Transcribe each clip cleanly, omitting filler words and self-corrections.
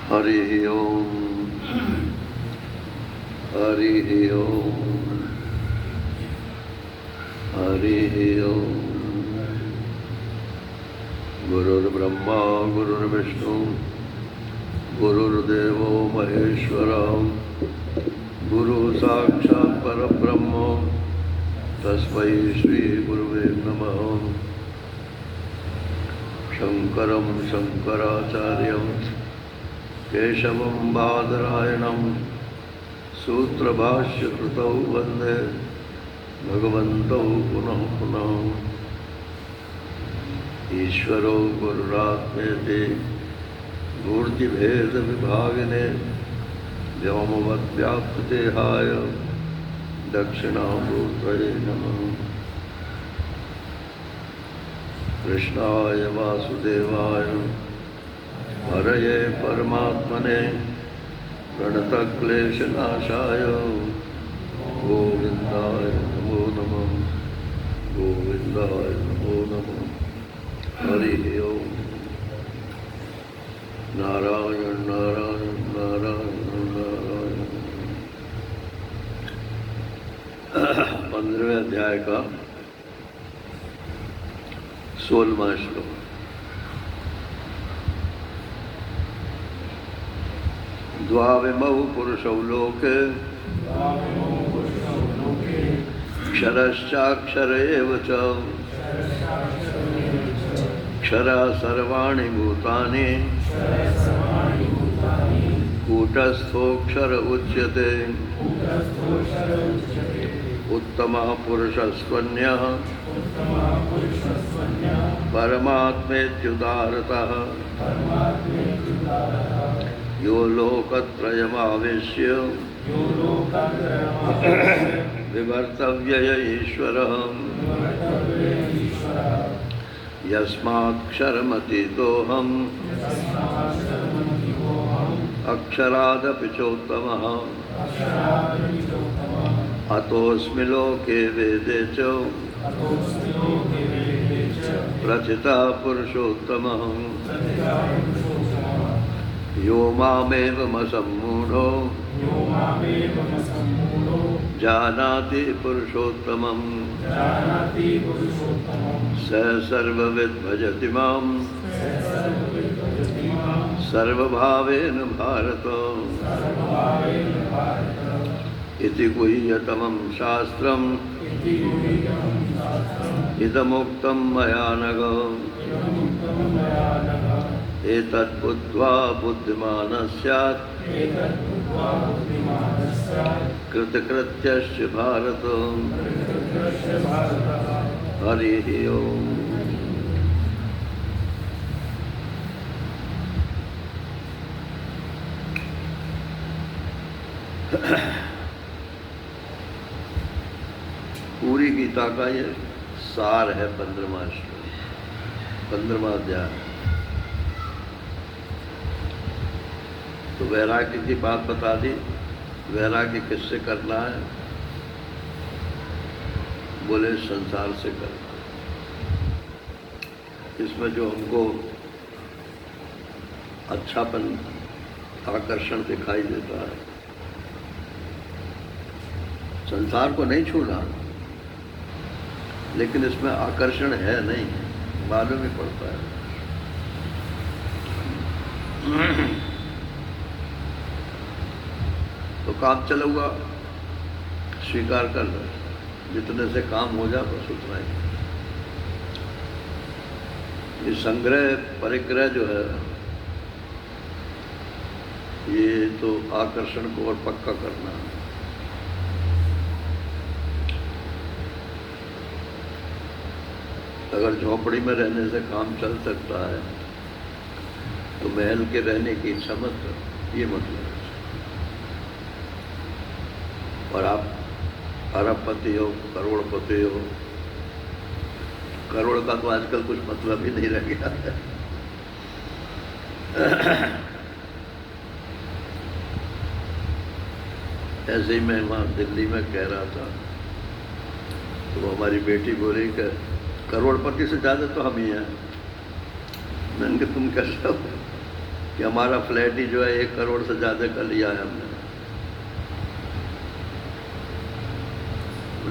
हरिः ओम् हरिः ओम् हरिः ओम्। गुरुर्ब्रह्मा गुरुर्विष्णु गुरुर्देवो महेश्वरः गुरु साक्षात् परब्रह्म तस्मै श्री गुरुवे नमः। शंकरं शंकराचार्यं केशवं बादरायणं सूत्रभाष्यकृतौ वन्दे भगवन्तौ पुनः पुनः। ईश्वरो गुरुरात्मेति मूर्तिभेदविभागिने व्योमवद्व्याप्तदेहाय दक्षिणामूर्तये नमः। कृष्णाय वासुदेवाय हरये परमात्मने प्रणतक्लेशनाशाय गोविन्दाय नमो नमः गोविन्दाय नमो नमः। हरिः ओम्। नारायण नारायण नारायण नारायण। 15वें अध्याय का 16वां श्लोक। द्वाविमौ पुरुषौ लोके क्षरश्चाक्षर एव च क्षरः सर्वाणि भूतानि कूटस्थोऽक्षर उच्यते। उत्तमः पुरुषस्त्वन्यः परमात्मेत्युदारतः यो लोकत्रयमावेश्य विवर्तव्य ईश्वरः यस्माक्षरमतीतोऽहम् अक्षरादपि चोत्तमः अतोऽस्मि लोके वेदे च प्रथितः पुरुषोत्तमः। यो मामेवमसम्मूढो जानाति पुरुषोत्तमं स सर्वविद् भजति मां सर्वभावेन भारत। इति गुह्यतमं शास्त्रम् इदमुक्तं मया नघ। एतद्बुद्ध्वा बुद्धिमानः स्यात् कृतकृत्यश्च भारत। हरिः ओम्। पूरी गीता का ये सार है 15वां श्लोक, 15वां अध्याय। तो वैराग्य की बात बता दी। वैराग्य किससे करना है? बोले संसार से करना। इसमें जो हमको अच्छापन आकर्षण दिखाई देता है, संसार को नहीं छूना, लेकिन इसमें आकर्षण है नहीं, मालूम ही पड़ता है। तो काम चलूंगा, स्वीकार कर लो। जितने से काम हो जाए बस उतना ही। ये संग्रह परिग्रह जो है, ये तो आकर्षण को और पक्का करना है। अगर झोपड़ी में रहने से काम चल सकता है तो महल के रहने की इच्छा मत करो, ये मतलब है। और आप अरबपति हो, करोड़पति हो, करोड़ का तो आजकल कुछ मतलब ही नहीं रह गया है। ऐसे ही मैं वहाँ दिल्ली में कह रहा था, तो हमारी बेटी बोली कि करोड़पति से ज़्यादा तो हम ही हैं। मैंने कहा तुम कैसे हो? कि हमारा फ्लैट ही जो है 1 करोड़ से ज़्यादा का लिया है हमने।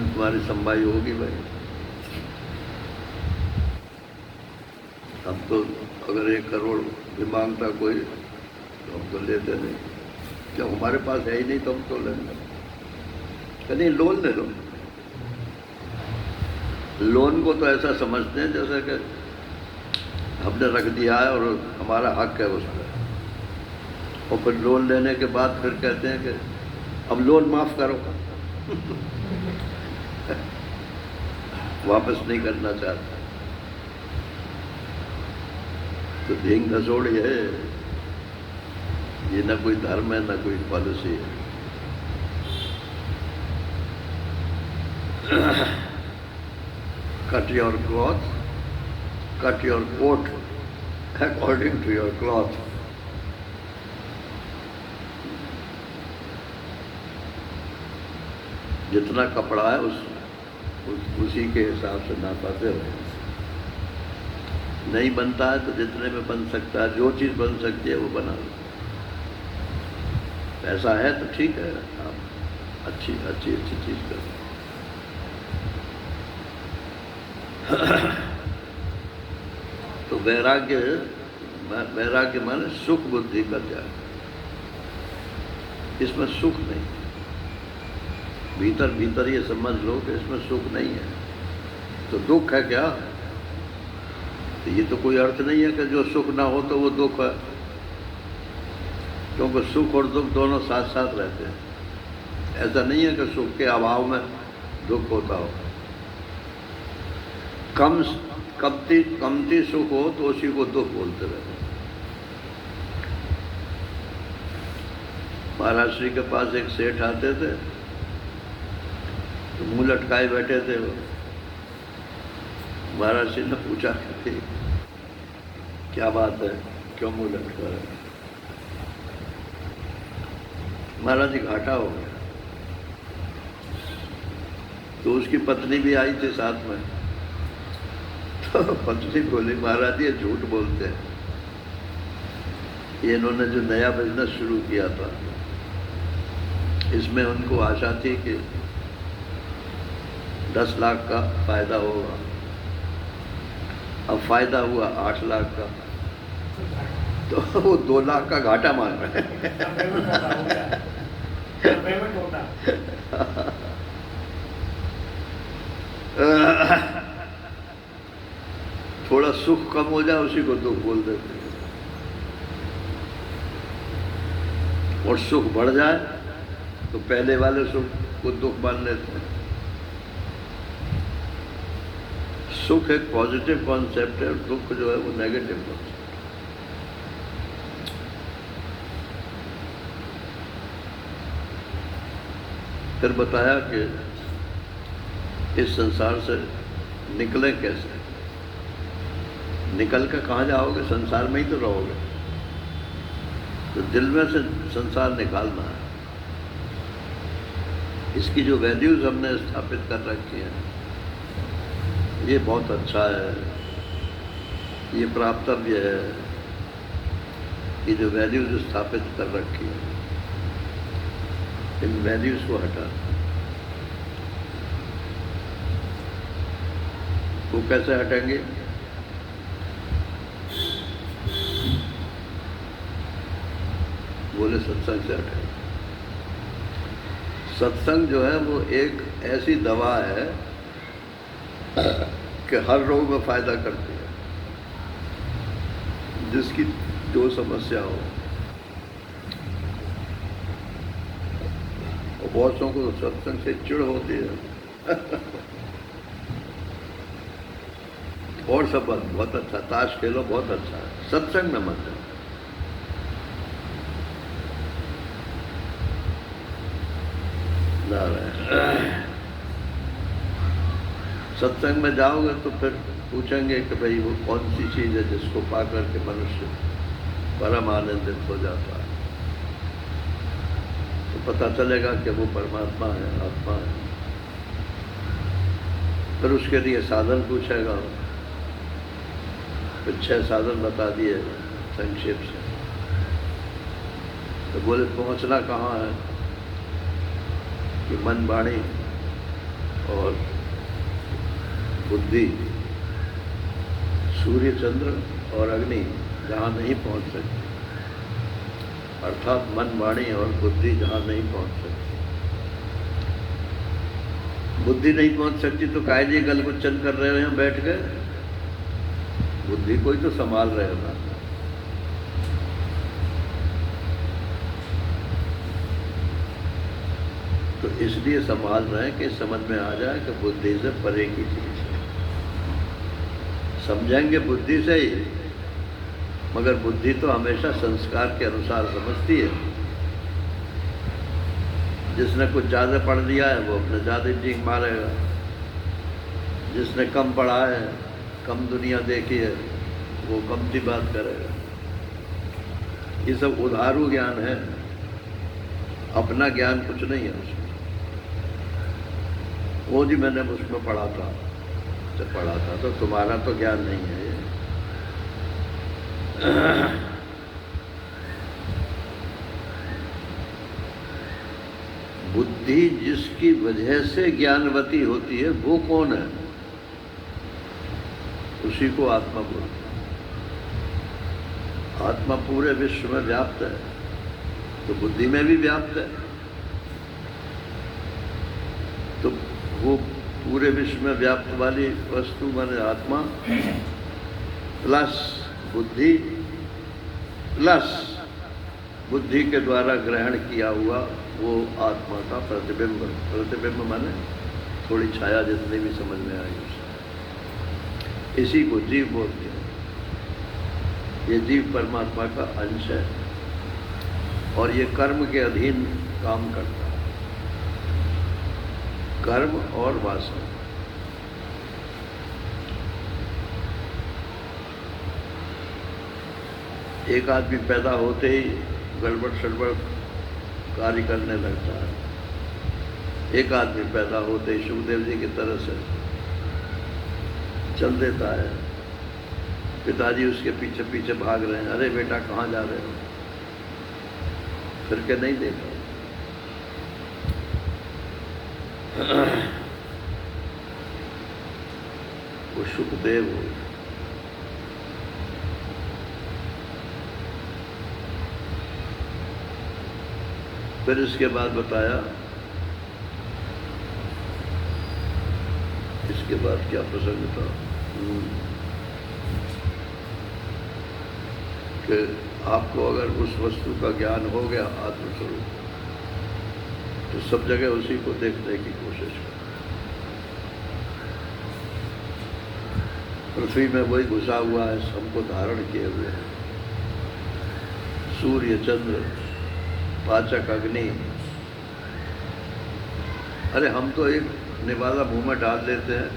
तुम्हारी संभाई होगी भाई। हम तो अगर 1 करोड़ भी मांगता कोई तो हम तो लेते नहीं, क्यों हमारे पास है ही नहीं तो हम तो लेंगे। नहीं, लोन ले लो। लोन को तो ऐसा समझते हैं जैसे कि हमने रख दिया है और हमारा हक है उस पर, और फिर लोन लेने के बाद फिर कहते हैं कि अब लोन माफ़ करो वापस नहीं करना चाहता। तो ढींग घसोड़ी है ये, ना कोई धर्म है ना कोई पॉलिसी है। Cut your cloth, cut your coat according to your cloth. जितना कपड़ा है उसी के हिसाब से नापाते रहे। नहीं बनता है तो जितने में बन सकता है, जो चीज़ बन सकती है वो बना लो। ऐसा है तो ठीक है, आप अच्छी चीज़ करो। तो वैराग्य माने सुख बुद्धि का त्याग। इसमें सुख नहीं, भीतर ये समझ लो कि इसमें सुख नहीं है। तो दुख है क्या? तो ये तो कोई अर्थ नहीं है कि जो सुख ना हो तो वो दुख है, क्योंकि सुख और दुख दोनों साथ साथ रहते हैं। ऐसा नहीं है कि सुख के अभाव में दुख होता हो। कमती सुख हो तो उसी को दुख बोलते रहते। महाराज श्री के पास एक सेठ आते थे तो मुंह लटकाए बैठे थे वो। महाराज श्री ने पूछा कि क्या बात है, क्यों मुंह लटका रहे? महाराज जी घाटा हो गया। तो उसकी पत्नी भी आई थी साथ में। तो पत्नी बोली, महाराज ये झूठ बोलते हैं, ये इन्होंने जो नया बिजनेस शुरू किया था इसमें उनको आशा थी कि 10 लाख का फायदा होगा। अब फायदा हुआ 8 लाख का, तो वो 2 लाख का घाटा मान रहे हैं। थोड़ा सुख कम हो जाए उसी को दुख बोल देते हैं, और सुख बढ़ जाए तो पहले वाले सुख को दुख मान लेते हैं। सुख एक पॉजिटिव कॉन्सेप्ट है और दुख जो है वो नेगेटिव कॉन्सेप्ट। फिर बताया कि इस संसार से निकले कैसे। निकल कर कहाँ जाओगे? संसार में ही तो रहोगे। तो दिल में से संसार निकालना है। इसकी जो वैल्यूज हमने स्थापित कर रखी हैं ये बहुत अच्छा है, ये प्राप्तव्य है। ये जो वैल्यूज स्थापित कर रखी है इन वैल्यूज को हटा। वो कैसे हटेंगे? बोले सत्संग से हटेंगे। सत्संग जो है वो एक ऐसी दवा है कि हर रोग में फायदा करती है। जिसकी जो समस्या हो, और बहुतों को सत्संग से चिढ़ होती है। और सब बहुत अच्छा, ताश खेलो बहुत अच्छा है, सत्संग में मत जाओ। सत्संग में जाओगे तो फिर पूछेंगे कि भाई वो कौन सी चीज़ है जिसको पा करके मनुष्य परम आनंदित हो जाता है। तो पता चलेगा कि वो परमात्मा है, आत्मा है। फिर उसके लिए साधन पूछेगा। फिर 6 साधन बता दिए संक्षेप से। तो बोले पहुंचना कहाँ है कि मन, वाणी और बुद्धि, सूर्य, चंद्र और अग्नि जहाँ नहीं पहुंच सकती, अर्थात मन, वाणी और बुद्धि जहाँ नहीं पहुंच सकती। बुद्धि नहीं पहुंच सकती तो काहे जी गलगुच्चन कर रहे हो यहाँ बैठ गए? बुद्धि कोई तो संभाल रहे हो ना। तो इसलिए संभाल रहे हैं कि समझ में आ जाए कि बुद्धि से परे की चीज है। समझेंगे बुद्धि से ही, मगर बुद्धि तो हमेशा संस्कार के अनुसार समझती है। जिसने कुछ ज़्यादा पढ़ लिया है वो अपने ज़्यादा चीख मारेगा, जिसने कम पढ़ा है, कम दुनिया देखी है, वो कम सी बात करेगा। ये सब उधारू ज्ञान है, अपना ज्ञान कुछ नहीं है उसमें। वो जी मैंने उसमें पढ़ा था, तो पढ़ा था तो तुम्हारा तो ज्ञान नहीं है ये। बुद्धि जिसकी वजह से ज्ञानवती होती है वो कौन है? उसी को आत्मा बोलते हैं। आत्मा पूरे विश्व में व्याप्त है, तो बुद्धि में भी व्याप्त है। तो वो पूरे विश्व में व्याप्त वाली वस्तु माने आत्मा प्लस बुद्धि प्लस बुद्धि के द्वारा ग्रहण किया हुआ वो आत्मा का प्रतिबिंब। प्रतिबिंब माने थोड़ी छाया जितनी भी समझ में आई उसे, इसी को जीव बोलते हैं। ये जीव परमात्मा का अंश है और ये कर्म के अधीन काम करता है, कर्म और वासना। एक आदमी पैदा होते ही गड़बड़ सड़बड़ कार्य करने लगता है। एक आदमी पैदा होते ही सुखदेव जी की तरह से चल देता है। पिताजी उसके पीछे पीछे भाग रहे हैं, अरे बेटा कहाँ जा रहे हो? फिर के नहीं देखा। वो सुखदेव हो। फिर इसके बाद बताया, इसके बाद क्या प्रसंग था कि आपको अगर उस वस्तु का ज्ञान हो गया आत्मस्वरूप, तो सब जगह उसी को देखने की कोशिश करें। पृथ्वी में वही घुसा हुआ है, सबको धारण किए हुए हैं। सूर्य, चंद्र, पाचक, अग्नि। अरे हम तो एक निवाला मुंह में डाल लेते हैं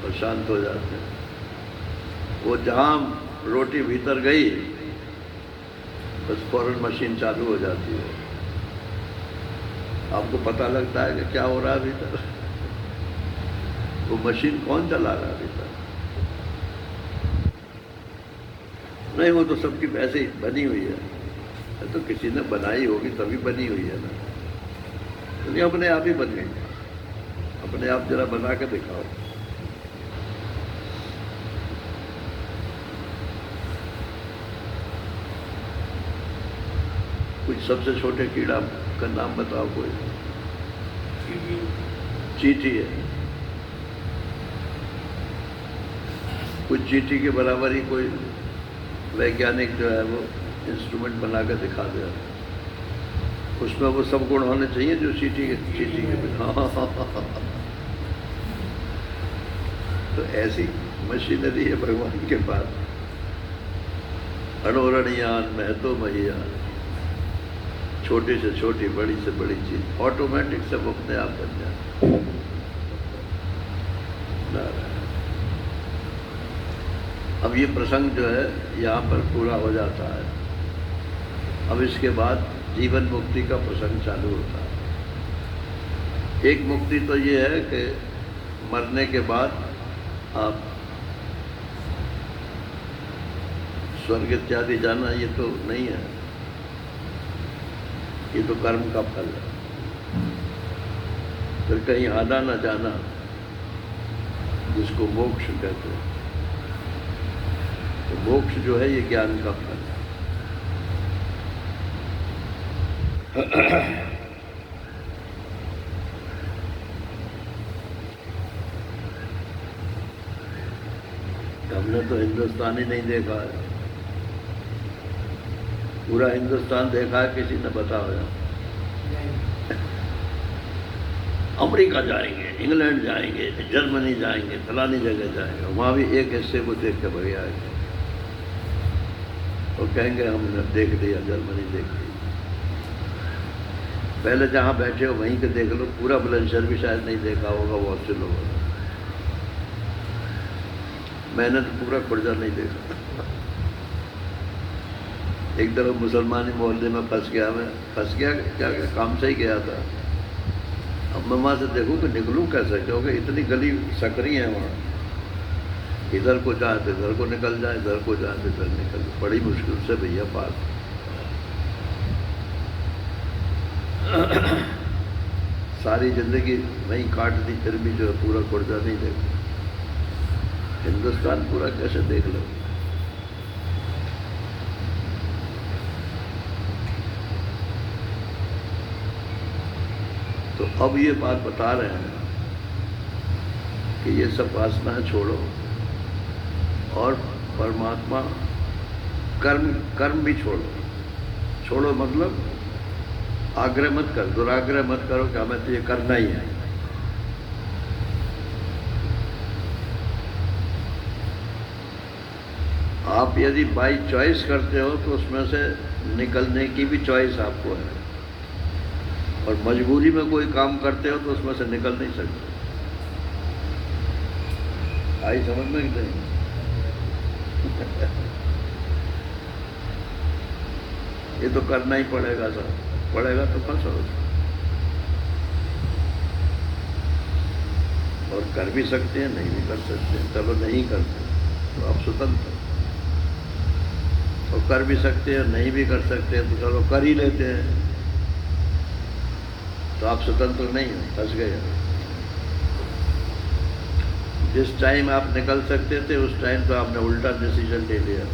और शांत हो जाते हैं। वो जहाँ रोटी भीतर गई बस फौरन मशीन चालू हो जाती है। आपको पता लगता है कि क्या हो रहा है भीतर। वो मशीन कौन चला रहा है भीतर? नहीं, वो तो सबकी वैसे ही बनी हुई है। तो किसी ने बनाई होगी तभी बनी हुई है ना, तो नहीं अपने आप ही बन गई। अपने आप जरा बना के दिखाओ। कुछ सबसे छोटे कीड़ा का नाम बताओ कोई। चींटी है। कुछ चींटी के बराबर ही कोई वैज्ञानिक जो है वो इंस्ट्रूमेंट बना कर दिखा दे। उसमें वो सब गुण होने चाहिए जो चींटी के बिना। तो ऐसी मशीनरी है भगवान के पास। अणोरणियान महतो महियान, छोटी से छोटी, बड़ी से बड़ी चीज ऑटोमेटिक सब अपने आप बन जाती। अब ये प्रसंग जो है यहाँ पर पूरा हो जाता है। अब इसके बाद जीवन मुक्ति का प्रसंग चालू होता है। एक मुक्ति तो ये है कि मरने के बाद आप स्वर्ग इत्यादि जाना, ये तो नहीं है। ये तो कर्म का फल है। फिर कहीं आना न जाना, जिसको मोक्ष कहते हैं, तो मोक्ष जो है ये ज्ञान का फल है। हमने तो हिंदुस्तान ही नहीं देखा है, पूरा हिंदुस्तान देखा है किसी ने बताया? अमेरिका जाएंगे, इंग्लैंड जाएंगे, जर्मनी जाएंगे, फलानी जगह जाएंगे, वहाँ भी एक हिस्से को देख के भगे आएंगे और कहेंगे हमने देख लिया, जर्मनी देख ली। पहले जहाँ बैठे हो वहीं के देख लो, पूरा बुलंदशहर भी शायद नहीं देखा होगा बहुत से लोगों ने। मैंने तो पूरा खुर्जा नहीं देखा। एक तरफ मुसलमानी मोहल्ले में फंस गया, मैं फंस गया क्या काम से ही गया था। अब मैं वहाँ से देखूँ कि निकलूँ कैसे, क्योंकि इतनी गली सकरी है वहाँ, इधर को जाए तो इधर को निकल जाए, इधर को जाए तो इधर निकल, बड़ी मुश्किल से भैया पास। सारी जिंदगी वहीं काट दी, फिर भी जो है पूरा खुर्जा नहीं देखा। हिंदुस्तान पूरा कैसे देख लो। तो अब ये बात बता रहे हैं कि ये सब वासनाएं छोड़ो और परमात्मा कर्म भी छोड़ो मतलब आग्रह मत कर, दुराग्रह मत करो कि हमें तो ये करना ही है। आप यदि बाई चॉइस करते हो तो उसमें से निकलने की भी चॉइस आपको है, और मजबूरी में कोई काम करते हो तो उसमें से निकल नहीं सकते। आई समझ में कि नहीं? ये तो करना ही पड़ेगा सर, पड़ेगा तो फंसो। और कर भी सकते हैं, नहीं भी कर सकते हैं, चलो नहीं करते तो आप स्वतंत्र। और कर भी सकते हैं, नहीं भी कर सकते हैं, तो चलो कर ही लेते हैं, तो आप स्वतंत्र नहीं हो, फंस गए। जिस टाइम आप निकल सकते थे उस टाइम तो आपने उल्टा डिसीजन ले लिया,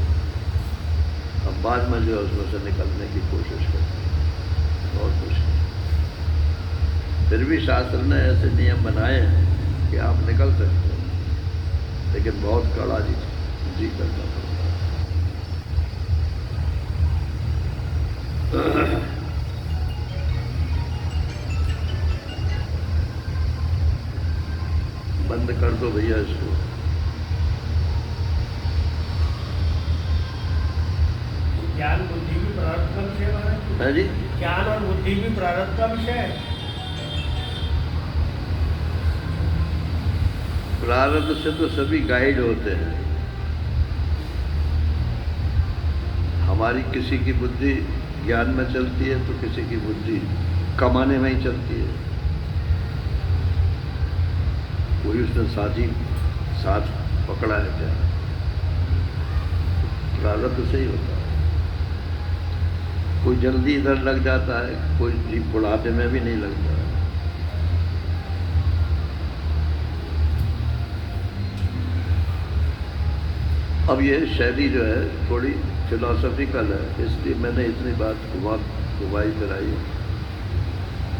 अब बाद में जो है उसमें से निकलने की कोशिश करते हैं और कुछ नहीं। फिर भी शास्त्र ने ऐसे नियम बनाए हैं कि आप निकल सकते हो, लेकिन बहुत कड़ा जी करना पड़ता है। बंद कर दो भैया इसको। ज्ञान बुद्धि भी प्रारब्ध का विषय है जी, ज्ञान और बुद्धि भी प्रारब्ध का विषय है। प्रारब्ध से तो सभी गाइड होते हैं। हमारी किसी की बुद्धि ज्ञान में चलती है तो किसी की बुद्धि कमाने में ही चलती है। कोई उसने साथ पकड़ा है क्या? प्रारब्ध से ही होता है। कोई जल्दी इधर लग जाता है, कोई बुढ़ापे में भी नहीं लगता है। अब ये शैली जो है थोड़ी फिलॉसफिकल है, इसलिए मैंने इतनी बात घुमाई कराई,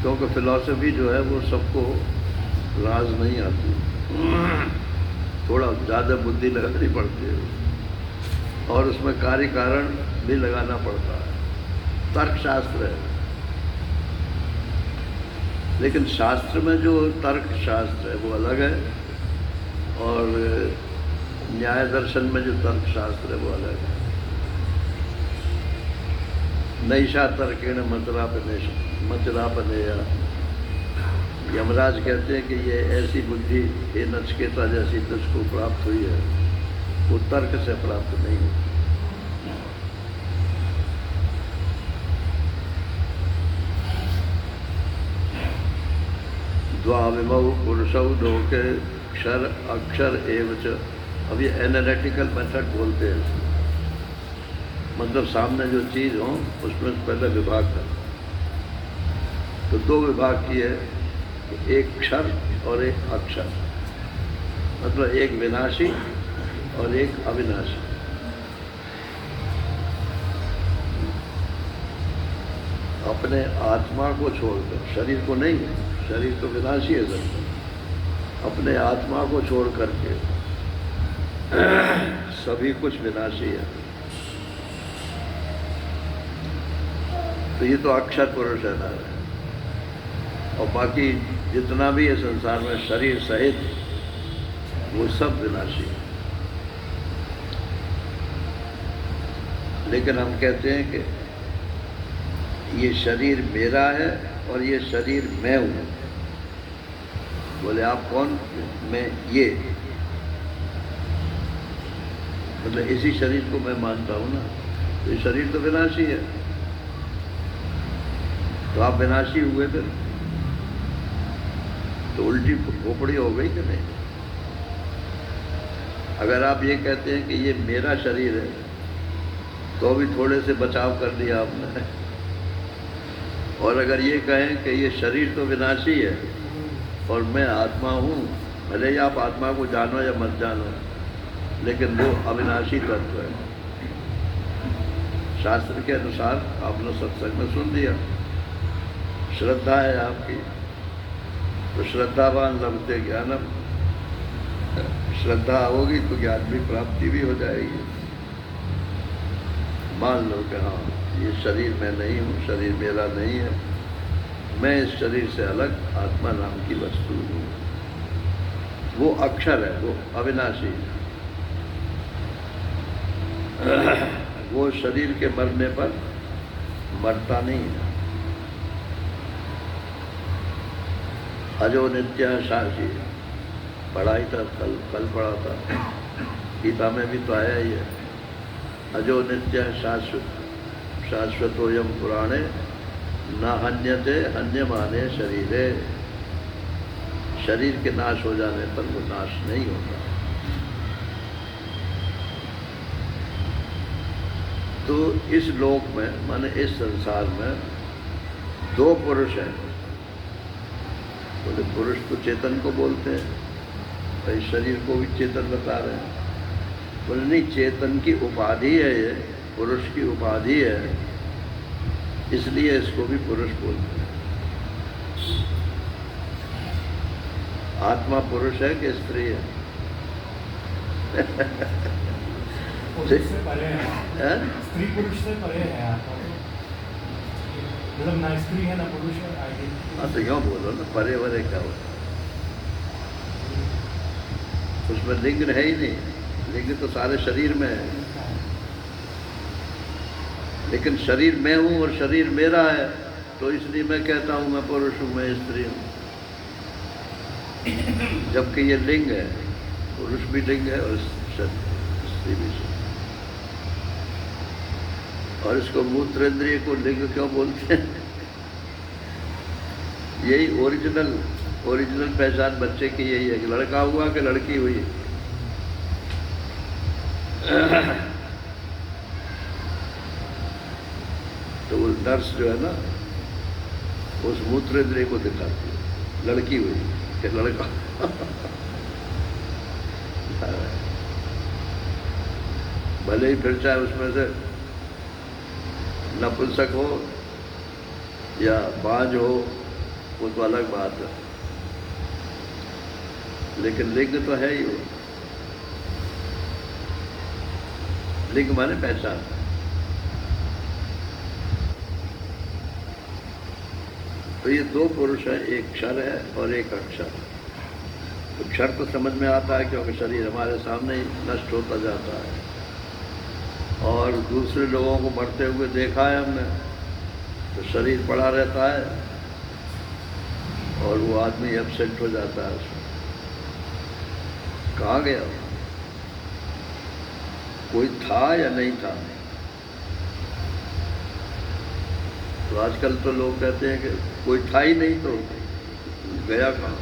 क्योंकि फिलॉसफी जो है वो सबको राज नहीं आती, थोड़ा ज़्यादा बुद्धि लगानी पड़ती है और उसमें कार्य कारण भी लगाना पड़ता है। तर्कशास्त्र है, लेकिन शास्त्र में जो तर्क शास्त्र है वो अलग है, और न्याय दर्शन में जो तर्क शास्त्र है वो अलग है। नैषा तर्केण मचरापनेया, यमराज कहते हैं कि ये ऐसी बुद्धि ये नचिकेता जैसी तुझको प्राप्त हुई है, वो तर्क से प्राप्त नहीं हुई। द्वाविमौ पुरुषौ लोके क्षर अक्षर एवच। अब ये एनालिटिकल मेथड बोलते हैं, मतलब सामने जो चीज़ हो उसमें पहले विभाग कर, तो दो विभाग किए, एक क्षर और एक अक्षर, मतलब एक विनाशी और एक अविनाशी। अपने आत्मा को छोड़कर, शरीर को नहीं, शरीर तो विनाशी है सब, अपने आत्मा को छोड़ करके सभी कुछ विनाशी है। तो ये तो अक्षर पुरुष है ना। और बाकी जितना भी है संसार में शरीर सहित, वो सब विनाशी है। लेकिन हम कहते हैं कि ये शरीर मेरा है और ये शरीर मैं हूँ। बोले आप कौन? मैं ये, मतलब इसी शरीर को मैं मानता हूँ ना। तो ये शरीर तो विनाशी है, तो आप विनाशी हुए फिर तो उल्टी खोपड़ी हो गई कि नहीं? अगर आप ये कहते हैं कि ये मेरा शरीर है, तो भी थोड़े से बचाव कर लिया आपने। और अगर ये कहें कि ये शरीर तो विनाशी है और मैं आत्मा हूँ, भले ही आप आत्मा को जानो या मत जानो, लेकिन वो अविनाशी तत्व है। शास्त्र के अनुसार आपने सत्संग में सुन दिया, श्रद्धा है आपकी, तो श्रद्धावान लभते ज्ञानम। श्रद्धा होगी तो ज्ञान की प्राप्ति भी हो जाएगी। मान लो कि हाँ, ये शरीर मैं नहीं हूँ, शरीर मेरा नहीं है, मैं इस शरीर से अलग आत्मा नाम की वस्तु हूँ। वो अक्षर है, वो अविनाशी है। वो शरीर के मरने पर मरता नहीं है। अजो नित्य शांति पढ़ा ही था, कल पढ़ा था, गीता में भी तो आया ही है। अजो नित्य शाश्वत शाश्वतोयम पुराणे न हन्यते हन्यमाने शरीरे। शरीर के नाश हो जाने पर वो नाश नहीं होता। तो इस लोक में, माने इस संसार में दो पुरुष हैं। बोले पुरुष तो चेतन को बोलते हैं, भाई शरीर को भी चेतन बता रहे हैं। बोले नहीं, चेतन की उपाधि है ये, पुरुष की उपाधि है, इसलिए इसको भी पुरुष बोलते हैं। आत्मा पुरुष है कि स्त्री है? पुरुष से परे है, स्त्री पुरुष से परे है आत्मा। मतलब ना स्त्री है ना पुरुष है। हाँ तो यूँ बोलो ना, परे वरे क्या हो, उसमें लिंग है ही नहीं। लिंग तो सारे शरीर में है, लेकिन शरीर मैं हूँ और शरीर मेरा है, तो इसलिए मैं कहता हूँ मैं पुरुष हूँ, मैं स्त्री हूँ। जबकि ये लिंग है, पुरुष भी लिंग है और स्त्री भी। और इसको मूत्रेंद्रिय को लिंग क्यों बोलते हैं? यही ओरिजिनल पहचान बच्चे की यही है कि लड़का हुआ कि लड़की हुई। तो वो नर्स जो है ना, उस मूत्रेंद्रिय को दिखाती है, लड़की हुई कि लड़का। भले ही फिर चाहे उसमें से नपुंसक हो या बाज हो, वो तो अलग बात है, लेकिन लिंग तो है ही वो। लिंग माने पहचान। तो ये दो पुरुष है, एक क्षर है और एक अक्षर। तो क्षर तो समझ में आता है क्योंकि शरीर हमारे सामने ही नष्ट होता जाता है, और दूसरे लोगों को मरते हुए देखा है हमने। तो शरीर पड़ा रहता है और वो आदमी एब्सेंट हो जाता है। उसमें कहाँ गया, कोई था या नहीं था? तो आजकल तो लोग कहते हैं कि कोई था ही नहीं, तो गया कहाँ?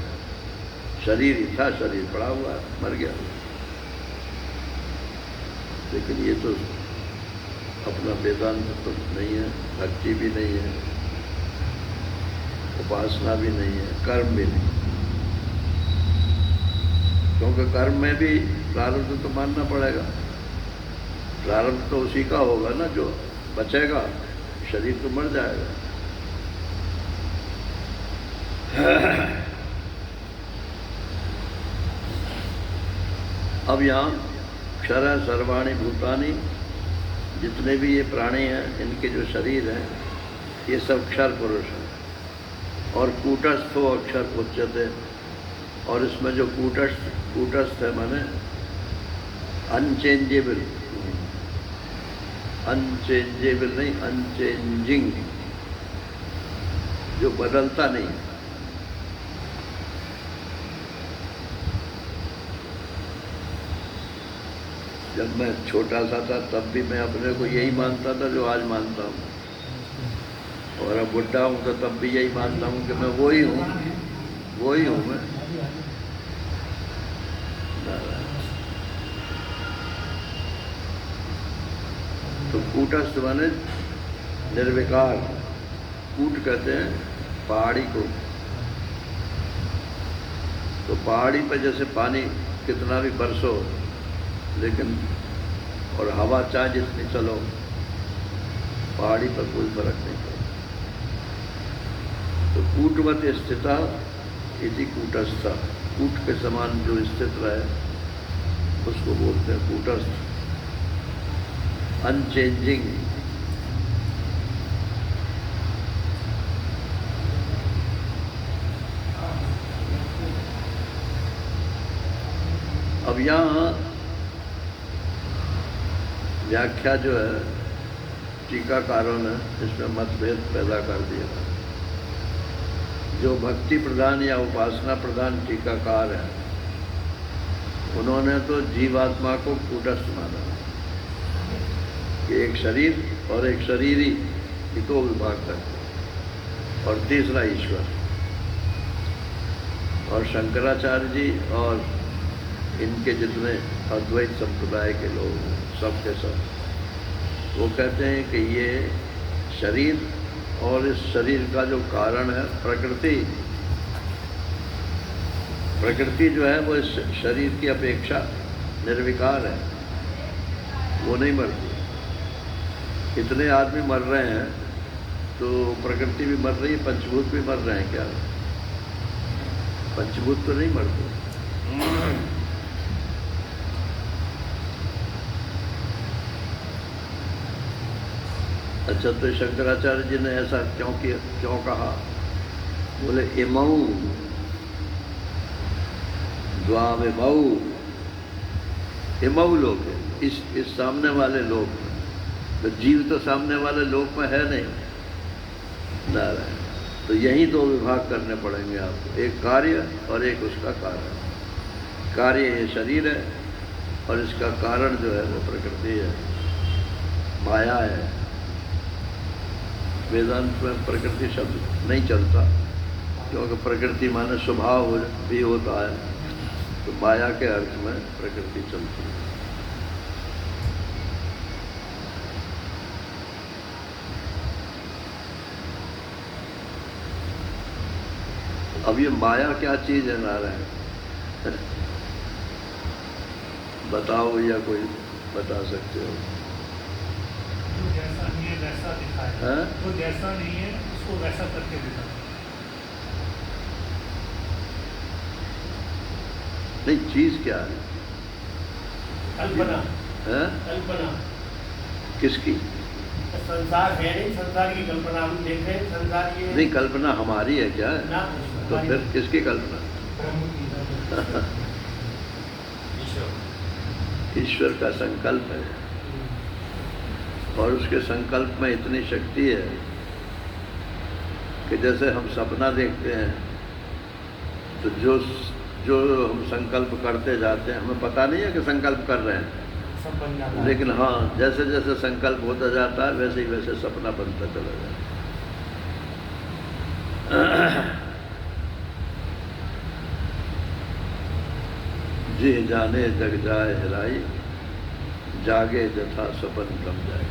शरीर ही था, शरीर पड़ा हुआ मर गया। लेकिन ये तो अपना वेदांत तो नहीं है, भक्ति भी नहीं है। उपासना भी नहीं है, कर्म भी नहीं, क्योंकि कर्म में भी प्रारब्ध तो मानना पड़ेगा। प्रारब्ध तो उसी का होगा ना जो बचेगा, शरीर तो मर जाएगा। अब यहाँ क्षर सर्वाणी भूतानि, जितने भी ये प्राणी हैं, इनके जो शरीर हैं, ये सब क्षर पुरुष हैं। और कूटस्थो अक्षर उच्यते, और इसमें जो कूटस्थ है माने अनचेंजेबल, अनचेंजेबल नहीं, अनचेंजिंग, जो बदलता नहीं। जब मैं छोटा सा था तब भी मैं अपने को यही मानता था जो आज मानता हूँ, और अब बुढ़ा हूँ तो तब भी यही मानता हूँ कि मैं वही हूँ, वही हूँ मैं। तो कूटस्थ माने निर्विकार, कूट कहते हैं पहाड़ी को। तो पहाड़ी पर जैसे पानी कितना भी बरसो, लेकिन और हवा चाहे जितनी चलो, पहाड़ी पर कोई फर्क नहीं पड़ता। तो कूटवत स्थिता इति कूटस्था, कूट के समान जो स्थित रहे उसको बोलते हैं कूटस्थ, अनचेंजिंग। अब यहाँ व्याख्या जो है टीकाकारों ने इसमें मतभेद पैदा कर दिया। जो भक्ति प्रधान या उपासना प्रधान टीकाकार है, उन्होंने तो जीवात्मा को कूटस्थ माना कि एक शरीर और एक शरीरी, दो विभाग करते, और तीसरा ईश्वर। और शंकराचार्य जी और इनके जितने अद्वैत संप्रदाय के लोग हैं, सब के सब, वो कहते हैं कि ये शरीर और इस शरीर का जो कारण है प्रकृति, प्रकृति जो है वो इस शरीर की अपेक्षा निर्विकार है, वो नहीं मरती। इतने आदमी मर रहे हैं तो प्रकृति भी मर रही है, पंचभूत भी मर रहे हैं क्या? पंचभूत तो नहीं मरते। अच्छा, तो शंकराचार्य जी ने ऐसा क्यों कहा? बोले इमऊ द्वाविमऊ, इमऊ लोग है, इस सामने वाले लोग में। तो जीव तो सामने वाले लोग में है नहीं, नारायण। तो यही दो विभाग करने पड़ेंगे आपको, एक कार्य और एक उसका कारण। कार्य ये शरीर है और इसका कारण जो है वो प्रकृति है, माया है। वेदांत में प्रकृति शब्द नहीं चलता, क्योंकि प्रकृति माने स्वभाव भी होता है, तो माया के अर्थ में प्रकृति चलती है। अब ये माया क्या चीज है नारायण? बताओ, या कोई बता सकते हो? जैसा नहीं है वैसा दिखाए, तो जैसा नहीं है उसको वैसा करके दिखाए। नहीं, चीज क्या है? कल्पना है? कल्पना किसकी? संसार है नहीं, संसार की कल्पना हम देख रहे हैं। संसार ये नहीं, कल्पना हमारी है क्या है? ना, तो फिर किसकी कल्पना? ईश्वर का संकल्प है, और उसके संकल्प में इतनी शक्ति है कि जैसे हम सपना देखते हैं तो जो हम संकल्प करते जाते हैं, हमें पता नहीं है कि संकल्प कर रहे हैं, सब बन जाता है। लेकिन हाँ, जैसे जैसे संकल्प होता जाता है वैसे ही वैसे सपना बनता चला जाता है। जी जाने जग जाए हिलाई, जागे जथा सपन कम जाए।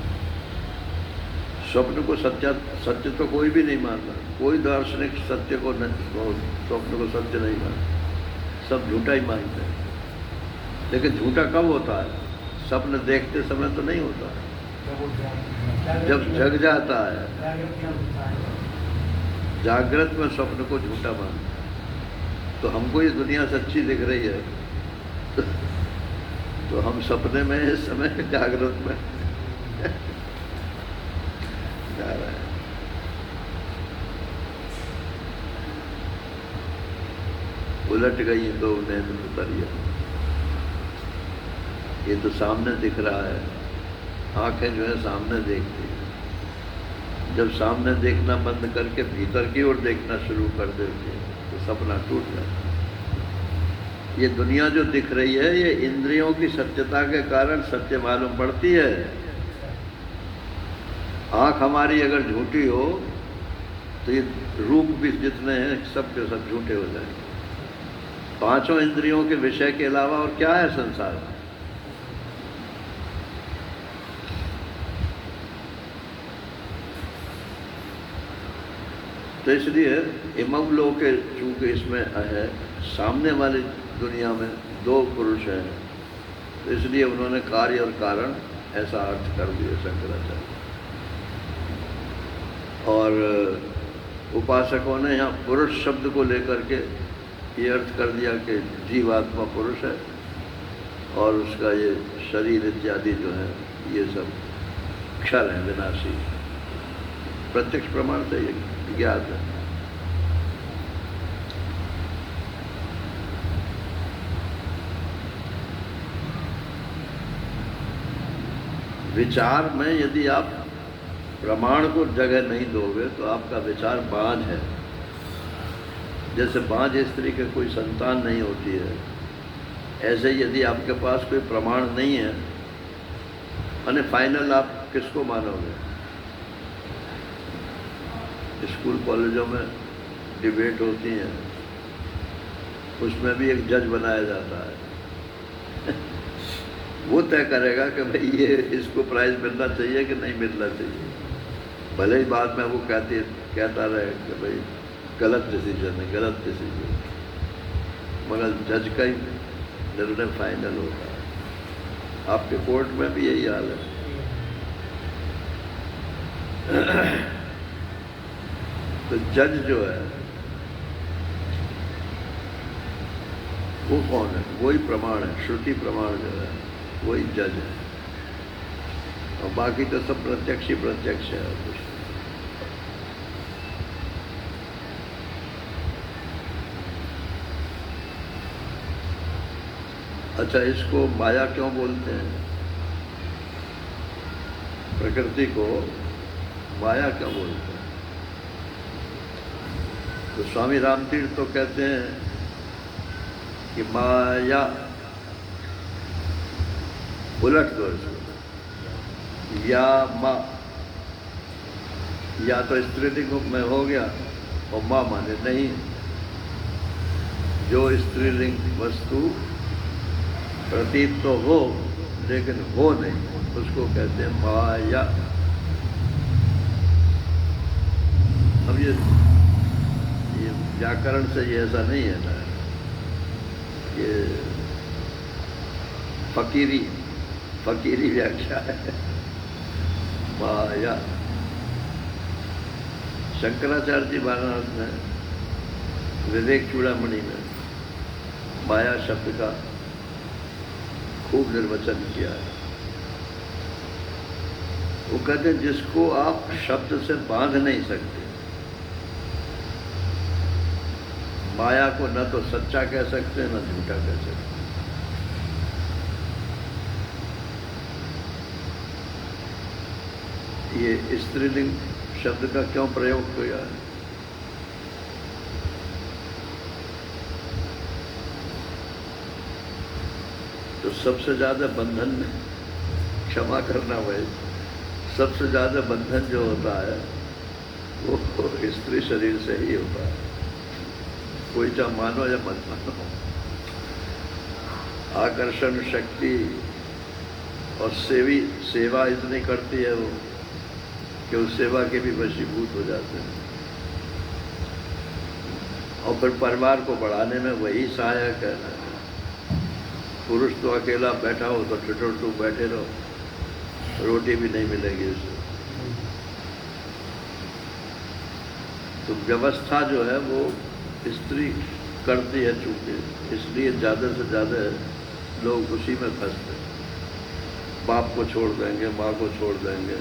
स्वप्न को सत्य तो कोई भी नहीं मानता, कोई दार्शनिक सत्य को स्वप्न को सत्य नहीं मानता, सब झूठा ही मानते हैं। लेकिन झूठा कब होता है? स्वप्न देखते समय तो नहीं होता है, जब जग जाता है। जागृत में स्वप्न को झूठा मानता है। तो हमको ये दुनिया सच्ची दिख रही है, तो हम सपने में इस समय जागृत में जा रहे हैं। उलट गई तो नेत्र उतरिया। ये तो सामने दिख रहा है, आंखें जो है सामने देखती हैं। जब सामने देखना बंद करके भीतर की ओर देखना शुरू कर देती है तो सपना टूट जाता है। ये दुनिया जो दिख रही है, ये इंद्रियों की सत्यता के कारण सत्य मालूम पड़ती है। आँख हमारी अगर झूठी हो तो ये रूप भी जितने हैं सब के सब झूठे हो जाएंगे। पांचों इंद्रियों के विषय के अलावा और क्या है संसार में? तो इसलिए इमम लोग के चूंकि इसमें है, सामने वाली दुनिया में दो पुरुष हैं, तो इसलिए उन्होंने कार्य और कारण ऐसा अर्थ कर दिया शंकराचार्य। और उपासकों ने यहाँ पुरुष शब्द को लेकर के ये अर्थ कर दिया कि जीवात्मा पुरुष है और उसका ये शरीर इत्यादि जो है ये सब क्षर है, विनाशी। प्रत्यक्ष प्रमाण से ये ज्ञात है। विचार में यदि आप प्रमाण को जगह नहीं दोगे तो आपका विचार बांझ है। जैसे बांझ स्त्री के कोई संतान नहीं होती है, ऐसे यदि आपके पास कोई प्रमाण नहीं है, यानी फाइनल आप किसको मानोगे? स्कूल कॉलेजों में डिबेट होती हैं, उसमें भी एक जज बनाया जाता है। वो तय करेगा कि भाई ये इसको प्राइज मिलना चाहिए कि नहीं मिलना चाहिए। भले ही बाद में वो कहता रहे कि भाई गलत डिसीजन है, गलत डिसीजन, मगर जज का ही निर्णय फाइनल होता है। आपके कोर्ट में भी यही हाल है। तो जज जो है वो कौन है? वही प्रमाण है, श्रुति प्रमाण जो है वही जज है, और बाकी तो सब प्रत्यक्ष ही प्रत्यक्ष है। कुछ अच्छा, इसको माया क्यों बोलते हैं? प्रकृति को माया क्यों बोलते हैं? तो स्वामी रामतीर्थ तो कहते हैं कि माया, उलट दो इसको, या माँ, या तो स्त्रीलिंग में हो गया और माँ माने नहीं। जो स्त्रीलिंग वस्तु प्रतीत तो हो लेकिन हो नहीं, उसको कहते हैं माया। अब ये व्याकरण से ये ऐसा नहीं है ना, ये फकीरी व्याख्या है माया। शंकराचार्य जी महाराज ने विवेक चूड़ामणि में माया शब्द का खूब निर्वचन किया है। वो कहते हैं जिसको आप शब्द से बांध नहीं सकते, माया को न तो सच्चा कह सकते न झूठा कह सकते। ये स्त्रीलिंग शब्द का क्यों प्रयोग किया है? तो सबसे ज्यादा बंधन में, क्षमा करना भाई, सबसे ज्यादा बंधन जो होता है वो स्त्री शरीर से ही होता है। कोई चाहे मानो या मत मानो, आकर्षण शक्ति और सेवा इतनी करती है वो कि उस सेवा के भी वशीभूत हो जाते हैं। और फिर परिवार को बढ़ाने में वही सहायक है। पुरुष तो अकेला बैठा हो तो ठिठुर बैठे रहो, रोटी भी नहीं मिलेगी उसे। तो व्यवस्था जो है वो स्त्री करती है, चूंकि इसलिए ज़्यादा से ज़्यादा लोग उसी में फंसते हैं। बाप को छोड़ देंगे, माँ को छोड़ देंगे,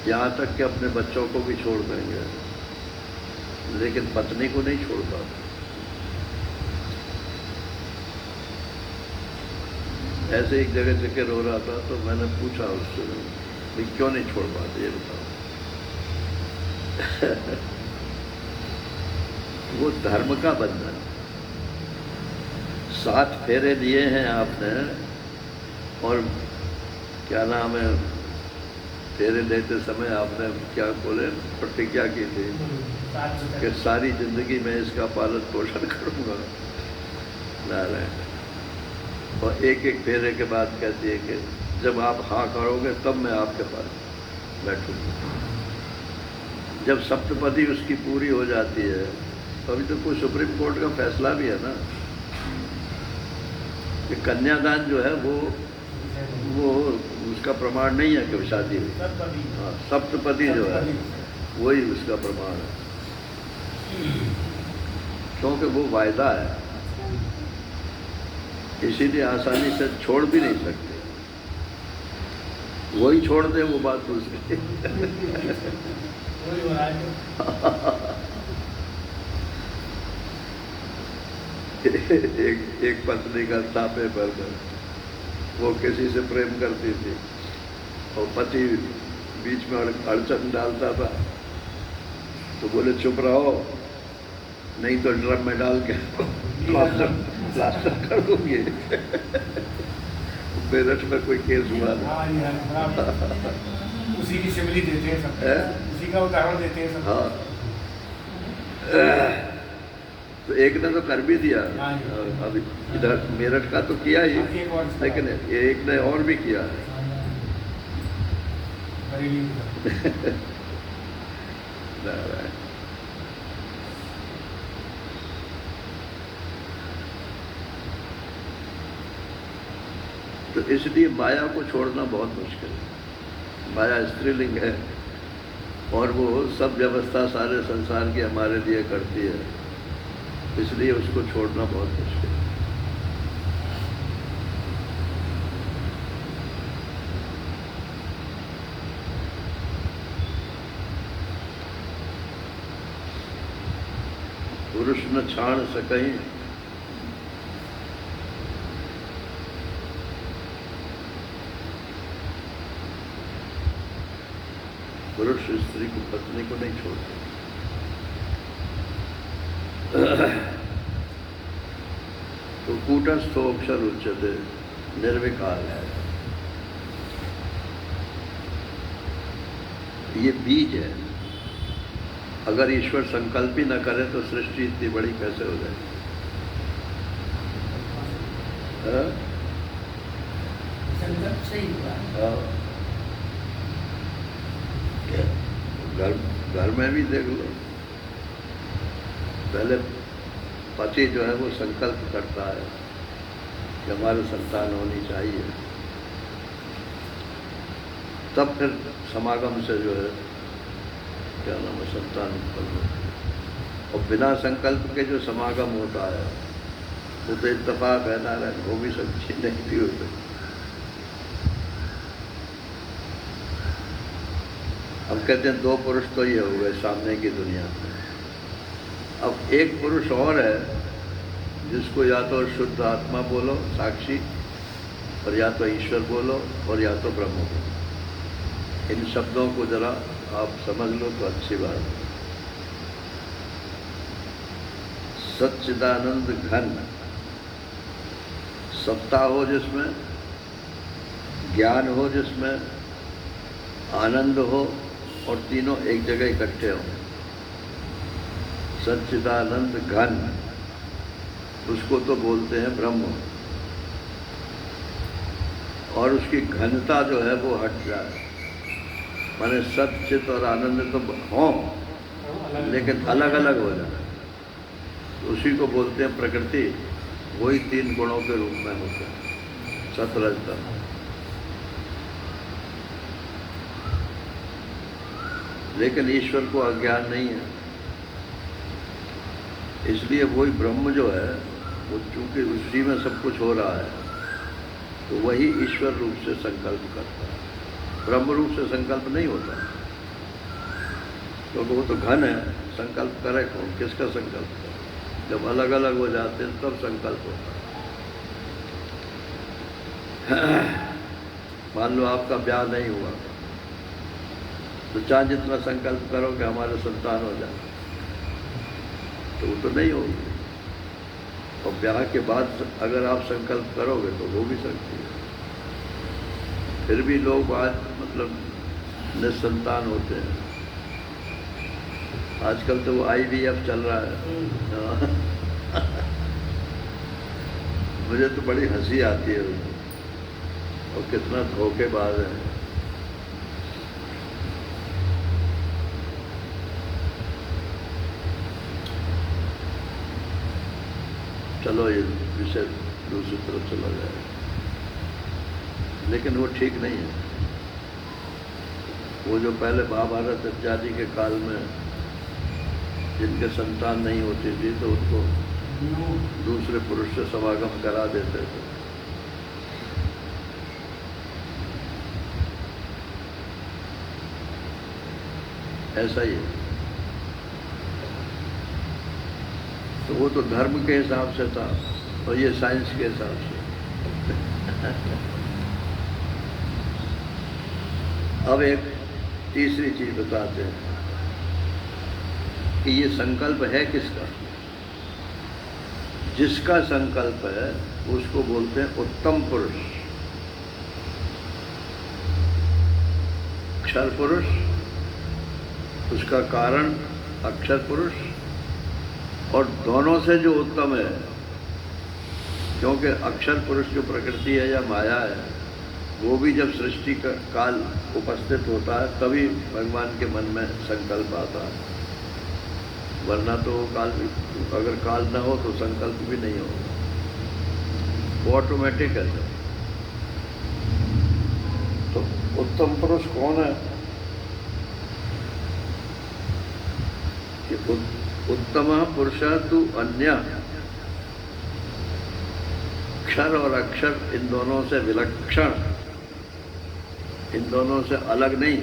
यहाँ तक कि अपने बच्चों को भी छोड़ देंगे, लेकिन पत्नी को नहीं छोड़ पाते। ऐसे एक जगह जिक्र हो रहा था तो मैंने पूछा उससे, भाई क्यों नहीं छोड़ पाते, ये बताओ। वो धर्म का बंधन। 7 फेरे लिए हैं आपने, और क्या नाम है, फेरे लेते समय आपने क्या बोले, प्रतिज्ञा की थी कि सारी जिंदगी में इसका पालन पोषण करूंगा। नारायण। और एक एक फेरे के बाद कहती है कि जब आप हाँ करोगे तब मैं आपके पास बैठूंगा। जब सप्तपदी उसकी पूरी हो जाती है तो अभी तो कोई सुप्रीम कोर्ट का फैसला भी है ना कि कन्यादान जो है वो उसका प्रमाण नहीं है कि शादी हुई। हाँ, सप्तपदी जो है वही उसका प्रमाण है, क्योंकि वो वायदा है, इसीलिए आसानी से छोड़ भी नहीं सकते। वही छोड़ दे वो बात दूसरी। एक पत्नी का तापे पर वो किसी से प्रेम करती थी और पति बीच में अड़चन डालता था, तो बोले चुप रहो नहीं तो ड्रम में डाल के प्लास्टर कर दूंगी। मेरठ में कोई केस हुआ था। उसी की सिमली देते हैं सब, उसी का उदाहरण देते हैं सब। हाँ, तो एक ने तो कर भी दिया, अभी इधर मेरठ का तो किया ही, लेकिन एक ने और भी किया है। तो इसलिए माया को छोड़ना बहुत मुश्किल है। माया स्त्रीलिंग है और वो सब व्यवस्था सारे संसार की हमारे लिए करती है, इसलिए उसको छोड़ना बहुत मुश्किल है। पुरुष न छाण सकहीं पुरुष स्त्री को, पत्नी को नहीं छोड़ते। तो कूटस्थो अक्षर उच्चते, निर्विकार है। ये बीज है। अगर ईश्वर संकल्प ही न करे तो सृष्टि इतनी बड़ी कैसे हो जाए? संकल्प सही हुआ। घर में भी देख लो, पहले पति जो है वो संकल्प करता है कि हमारे संतान होनी चाहिए, तब फिर समागम से जो है क्या नाम है, संतान उत्पन्न होती है। और बिना संकल्प के जो समागम होता है वो तो इत्तेफाक है, नारायण, वो भी सच्ची नहीं भी हो सकती। हम कहते हैं 2 पुरुष तो ये हो गए सामने की दुनिया में। अब एक पुरुष और है जिसको या तो शुद्ध आत्मा बोलो, साक्षी, और या तो ईश्वर बोलो, और या तो ब्रह्म बोलो। इन शब्दों को जरा आप समझ लो तो अच्छी बात है। सच्चिदानंद घन, सत्ता हो जिसमें, ज्ञान हो जिसमें, आनंद हो, और तीनों एक जगह इकट्ठे हों। सच्चिदानंद घन, उसको तो बोलते हैं ब्रह्म, और उसकी घनता जो है वो हट जाए, माने सत चित और आनंद तो हों लेकिन अलग अलग हो जाए, उसी को बोलते हैं प्रकृति। वही 3 गुणों के रूप में होते हैं, सत रज तम। लेकिन ईश्वर को अज्ञान नहीं है, इसलिए वही ब्रह्म जो है वो चूंकि उसी में सब कुछ हो रहा है तो वही ईश्वर रूप से संकल्प करता है, ब्रह्म रूप से संकल्प नहीं होता, क्योंकि वो तो घन है। संकल्प करे कौन, किसका संकल्प करे? जब अलग अलग हो जाते हैं तब संकल्प होता है। मान लो आपका ब्याह नहीं हुआ तो चाहे जितना संकल्प करो कि हमारे संतान हो जाए तो वो तो नहीं होगी, और ब्याह के बाद अगर आप संकल्प करोगे तो हो भी सकती है। फिर भी लोग आज मतलब निसंतान होते हैं। आजकल तो वो IVF चल रहा है। मुझे तो बड़ी हंसी आती है उसको, और कितना धोखेबाज है। चलो ये विषय दूसरी तरफ चला जाए, लेकिन वो ठीक नहीं है। वो जो पहले महाभारत इत्यादि के काल में जिनके संतान नहीं होती थी तो उनको दूसरे पुरुष से समागम करा देते थे। ऐसा ही है। तो वो तो धर्म के हिसाब से था और ये साइंस के हिसाब से। अब एक तीसरी चीज बताते हैं कि ये संकल्प है किसका। जिसका संकल्प है उसको बोलते हैं उत्तम पुरुष, अक्षर पुरुष। उसका कारण अक्षर पुरुष, और दोनों से जो उत्तम है, क्योंकि अक्षर पुरुष जो प्रकृति है या माया है वो भी जब सृष्टि का काल उपस्थित होता है तभी भगवान के मन में संकल्प आता है, वरना तो काल भी, अगर काल न हो तो संकल्प भी नहीं होगा, वो ऑटोमेटिक है। तो उत्तम पुरुष कौन है कि उत्तम पुरुष तु अन्य, क्षर और अक्षर इन दोनों से विलक्षण, इन दोनों से अलग नहीं।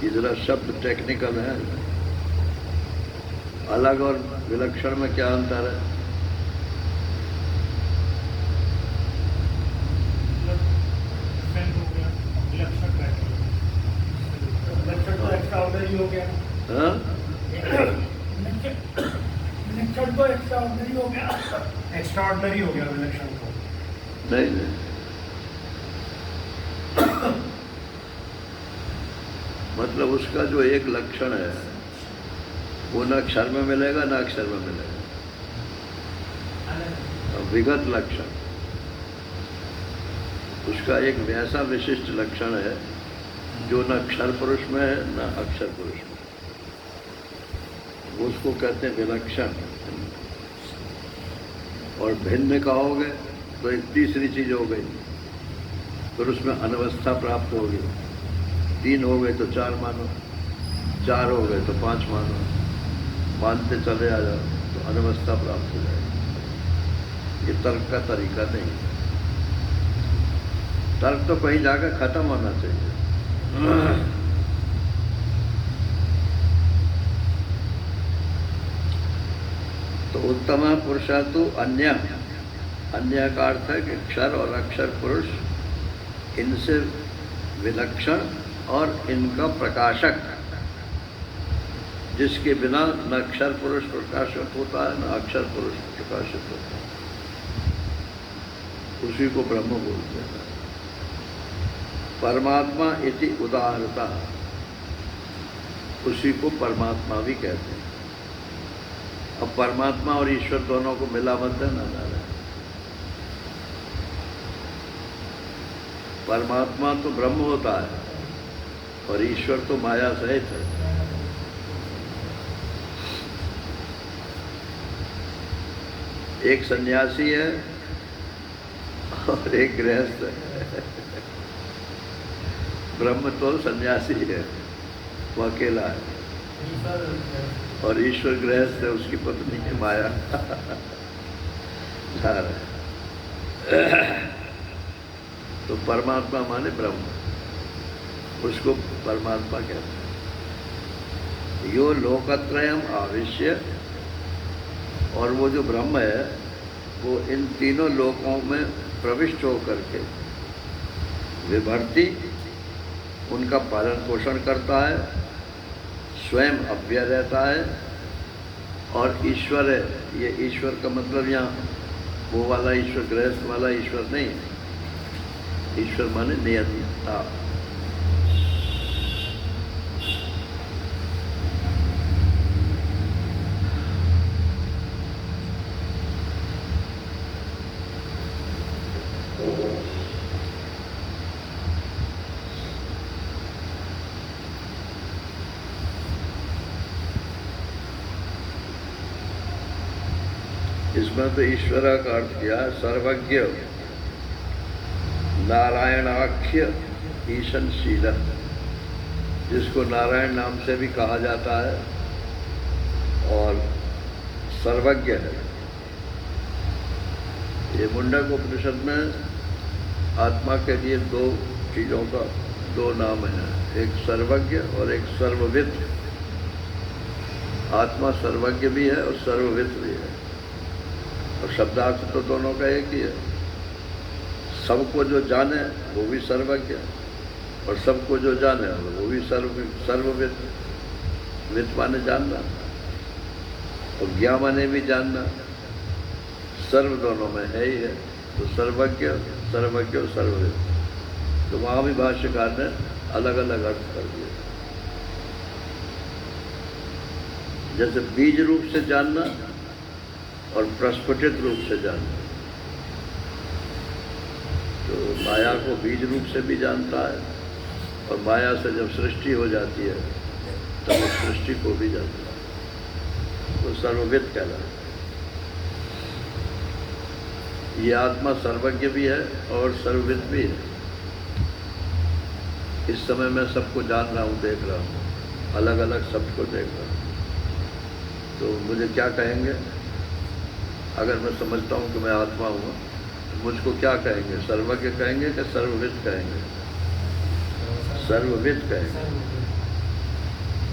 ये जरा शब्द टेक्निकल है। अलग और विलक्षण में क्या अंतर है? एक्स्ट्राऑर्डिनरी हो गया। हाँ? विलक्षण तो एक्स्ट्राऑर्डिनरी हो गया। एक्स्ट्राऑर्डिनरी हो गया विलक्षण तो नहीं। मतलब उसका जो एक लक्षण है वो न अक्षर में मिलेगा न अक्षर में मिलेगा, विगत लक्षण। उसका एक वैसा विशिष्ट लक्षण है जो न अक्षर पुरुष में है न अक्षर पुरुष में, उसको कहते हैं विलक्षण। और भिन्न कहोगे तो एक तीसरी चीज हो गई, फिर उसमें अनवस्था प्राप्त होगी। 3 हो गए तो 4 मानो, 4 हो गए तो 5 मानो, मानते चले आ जाओ तो अनवस्था प्राप्त हो जाएगी। ये तर्क का तरीका नहीं। तर्क तो कहीं जाकर खत्म होना चाहिए। तो उत्तम पुरुषा तो अन्य, अन्य का अर्थ है कि क्षर और अक्षर पुरुष इनसे विलक्षण और इनका प्रकाशक, जिसके बिना न अक्षर पुरुष प्रकाशक होता है न अक्षर पुरुष प्रकाशित होता है, उसी को ब्रह्म बोलते हैं। परमात्मा इति उदाहरता, उसी को परमात्मा भी कहते हैं। अब परमात्मा और ईश्वर दोनों को मिला मत देना जा रहा है। परमात्मा तो ब्रह्म होता है और ईश्वर तो माया सहित है। एक सन्यासी है और एक गृहस्थ है। ब्रह्म तो सन्यासी है, वो अकेला है, और ईश्वर गृहस्थ है, उसकी पत्नी है माया। तो परमात्मा माने ब्रह्म, उसको परमात्मा कहते हैं। यो लोकत्रयम आविश्य, और वो जो ब्रह्म है वो इन तीनों लोकों में प्रविष्ट होकर के विभर्ति, उनका पालन पोषण करता है, स्वयं अव्यय रहता है, और ईश्वर है। ये ईश्वर का मतलब यहाँ वो वाला ईश्वर, गृहस्थ वाला ईश्वर नहीं है। ईश्वर माने नियंता। इसमें तो ईश्वर का अर्थ किया है सर्वज्ञ, नारायणाख्य, ईशनशील, जिसको नारायण नाम से भी कहा जाता है और सर्वज्ञ है। ये मुंडक उपनिषद में आत्मा के लिए दो चीज़ों का दो नाम है, एक सर्वज्ञ और एक सर्वविद। आत्मा सर्वज्ञ भी है और सर्वविद भी है, और शब्दार्थ तो दोनों का एक ही है। सबको जो जाने वो भी सर्वज्ञ, और सबको जो जाने वो भी सर्वविद। विद माने जानना, और ज्ञा माने भी जानना। सर्व दोनों में है ही है, तो सर्वज्ञ, सर्वज्ञ और सर्वविद। तो वहाँ भी भाष्यकार ने अलग अलग अर्थ कर दिए। जैसे बीज रूप से जानना और प्रस्फुटित रूप से जानना। तो माया को बीज रूप से भी जानता है, और माया से जब सृष्टि हो जाती है तब उस सृष्टि को भी जानता है। तो सर्वविद कहलाता है। ये आत्मा सर्वज्ञ भी है और सर्वविद भी है। इस समय मैं सबको जान रहा हूँ, देख रहा हूँ, अलग अलग सबको देख रहा हूँ। तो मुझे क्या कहेंगे? अगर मैं समझता हूँ कि मैं आत्मा हूँ, तो मुझको क्या कहेंगे? सर्वज्ञ कहेंगे कि सर्वविद कहेंगे? सर्वविद कहेंगे।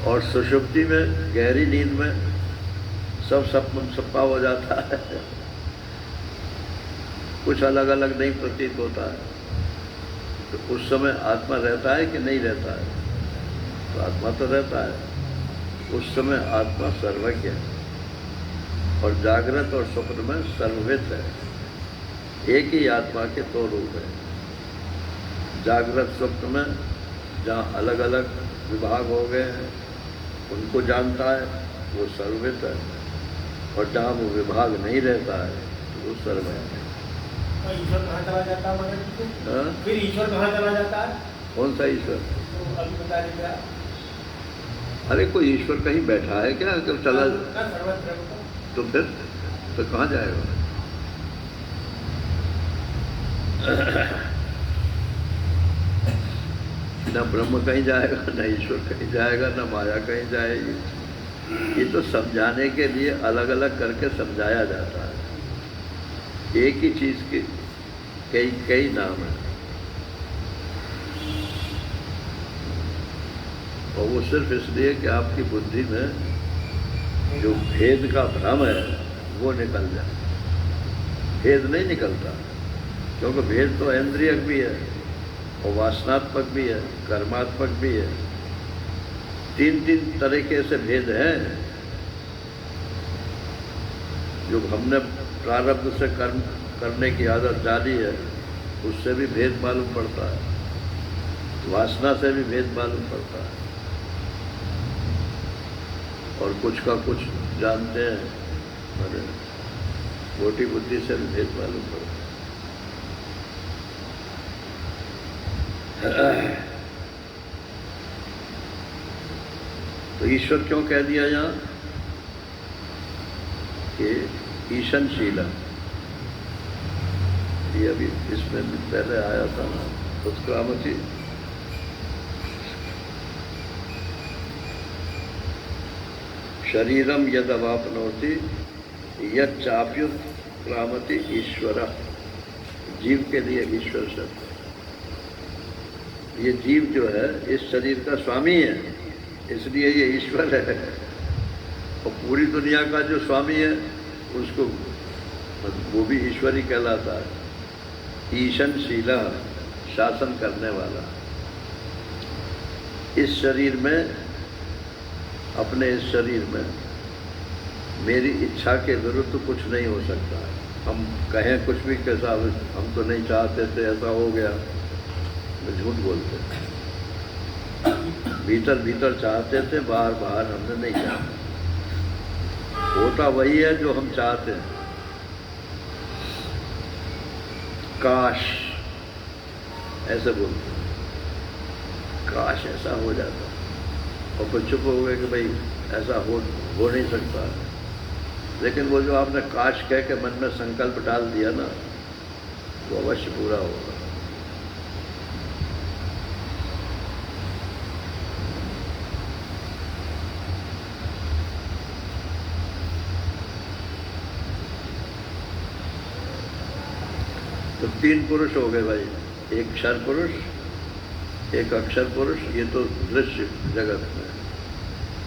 और सुषुप्ति में, गहरी नींद में सब सप्पा हो जाता है, कुछ अलग अलग नहीं प्रतीत होता है। तो उस समय आत्मा रहता है कि नहीं रहता है? तो आत्मा तो रहता है। उस समय आत्मा सर्वज्ञ है, और जागृत और स्वप्न में सर्वविद है। एक ही आत्मा के दो रूप हैं। जागृत स्वप्न में जहाँ अलग अलग विभाग हो गए हैं उनको जानता है, वो सर्वविद है, और जहाँ वो विभाग नहीं रहता है तो वो सर्वज्ञ है। ईश्वर कहाँ चला जाता है हमारे? फिर ईश्वर कहाँ चला जाता है? कौन सा ईश्वर? तो अभी बता दीजिए। अरे कोई ईश्वर कहीं बैठा है क्या? अगर चला तो फिर तो कहाँ जाएगा? न ब्रह्म कहीं जाएगा, न ईश्वर कहीं जाएगा, न माया कहीं जाएगी। ये तो समझाने के लिए अलग अलग करके समझाया जाता है। एक ही चीज़ के कई कई नाम हैं, और वो सिर्फ इसलिए कि आपकी बुद्धि में जो भेद का भ्रम है वो निकल जाए। भेद नहीं निकलता, क्योंकि भेद तो इंद्रियक भी है और वासनात्मक भी है, कर्मात्मक भी है। तीन तीन तरीके से भेद है। जो हमने प्रारब्ध से कर्म करने की आदत डाली है उससे भी भेद मालूम पड़ता है, वासना से भी भेद मालूम पड़ता है, और कुछ का कुछ जानते हैं, मैंने मोटी बुद्धि से भी भेद मालूम पड़ता है। तो ईश्वर क्यों कह दिया यहाँ कि ईशनशीला? ये अभी इसमें भी पहले आया था ना, उत्क्रामति। शरीरम यद अवापनोति यच्चाप्युत्क्रामति ईश्वर। जीव के लिए ईश्वर शब्द, ये जीव जो है इस शरीर का स्वामी है, इसलिए ये ईश्वर है। और पूरी दुनिया का जो स्वामी है उसको वो भी ईश्वर ही कहलाता है। ईशनशीला, शासन करने वाला। इस शरीर में, अपने इस शरीर में मेरी इच्छा के विरुद्ध कुछ नहीं हो सकता है। हम कहें कुछ भी, कैसा हम तो नहीं चाहते थे, ऐसा हो गया, झूठ बोलते। भीतर भीतर चाहते थे, बाहर बाहर हमने नहीं चाहा। होता वही है जो हम चाहते हैं। काश, ऐसे बोलते, काश ऐसा हो जाता, और फिर चुप हो गए कि भाई ऐसा हो नहीं सकता। लेकिन वो जो आपने काश कह के मन में संकल्प डाल दिया ना, वो अवश्य पूरा होगा। तो 3 पुरुष हो गए भाई, एक क्षर पुरुष, एक अक्षर पुरुष, ये तो दृश्य जगत में,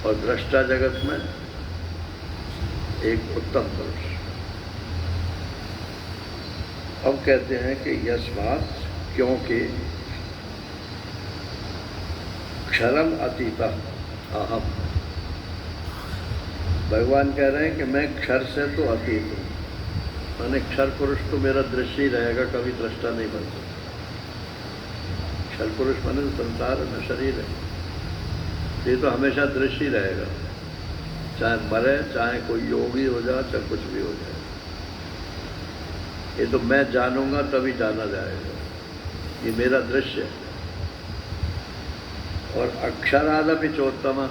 और दृष्टा जगत में एक उत्तम पुरुष। अब कहते हैं कि यस्मात्, क्योंकि क्षरम अतीता अहम। भगवान कह रहे हैं कि मैं क्षर से तो अतीत हूँ, माने क्षर पुरुष तो मेरा दृश्य ही रहेगा, कभी दृष्टा नहीं बन सकता। क्षर पुरुष माने संसार में शरीर है, ये तो हमेशा दृश्य ही रहेगा, चाहे मरे, चाहे कोई योगी हो जाए, चाहे कुछ भी हो जाए। ये तो मैं जानूंगा तभी जाना जाएगा, ये मेरा दृश्य है। और अक्षरादपि चोत्तमा,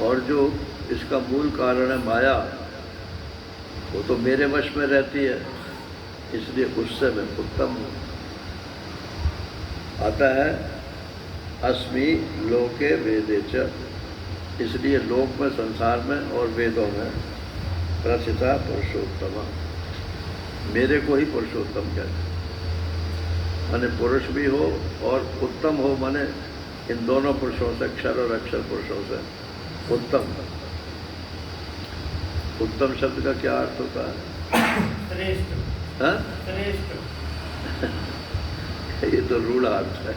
और जो इसका मूल कारण है माया, वो तो मेरे वश में रहती है, इसलिए उससे मैं उत्तम हूँ। आता है अस्मि लोके वेदे च, इसलिए लोक में, संसार में और वेदों में प्रथिता पुरुषोत्तमा, मेरे को ही पुरुषोत्तम कहते हैं। माने पुरुष भी हो और उत्तम हो, माने इन दोनों पुरुषों से, क्षर और अक्षर पुरुषों से उत्तम। उत्तम शब्द का क्या अर्थ होता है? श्रेष्ठ। हाँ? श्रेष्ठ। ये तो रूढ़ अर्थ है।